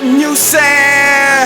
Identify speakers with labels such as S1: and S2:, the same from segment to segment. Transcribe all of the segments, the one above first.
S1: You say,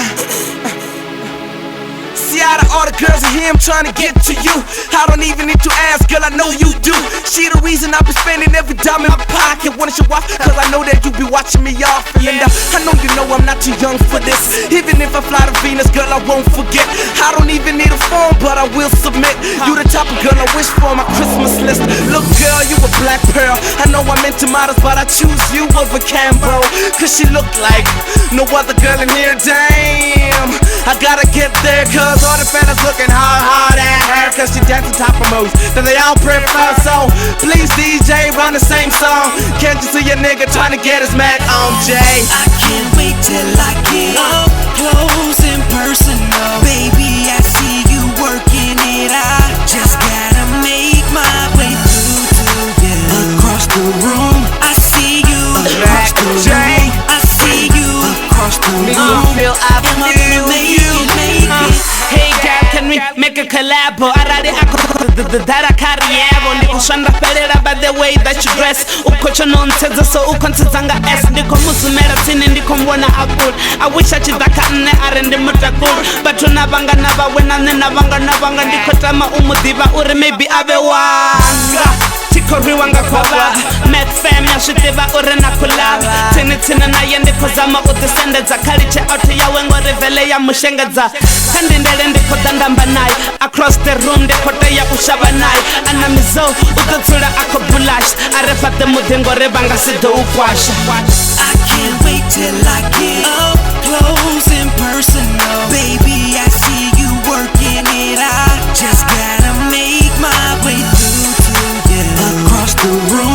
S1: see out of all the girls in here, I'm trying to get to you. I don't even need to ask, girl, I know you do. She the reason I've been spending every dime in my pocket. Wanna show off, cause I know that you be watching me often. And I know you know I'm not too young for this. Even if I fly to Venus, girl, I won't forget. I don't even need a phone, but I will submit. You the type of girl I wish for on my Christmas list. Look, girl, you a black pearl. I know I'm into models, but I choose you over Cambo. Cause she look like no other girl in here, damn. I gotta get there, cause all the fellas looking hard at her. Cause she dancing top of moves that they all prefer. So please DJ, run the same song. Can't you see a nigga trying to get his Mac on, Jay?
S2: I can't wait till I get up close and personal. Baby, I see you working it. I just gotta make my way through to you. Across the room, I see you. Across the room, I see you. Across the room, am I gonna make it?
S3: Hey girl, can we make a collab? Arari ako dara kariyebo. Ndikushanda pelera by the way that you dress. Ukocho nonteza so ukontezanga S. Ndiko musumera tini ndiko mbona akul. I wish achidaka nne arende mutakul. But unabanga naba wena nabanga ndiko tama umudiva uri maybe abe wanga. Chikoriwanga kwa wag Met fam ya shitiva uri na kulab. Tini na yende kozama utisendeza. Kaliche auti ya wengo rivele ya mushengeza. Kandi ndele ndiko dandamba nai. Across the room ndiko teya ushaba nai. Anamizo ututura ako bulash. Arefate mudingo rebanga sido ukwasha.
S2: I can't wait till I get up close and personal. Baby, I see you working it. I just gotta make my way through to you. Across the room,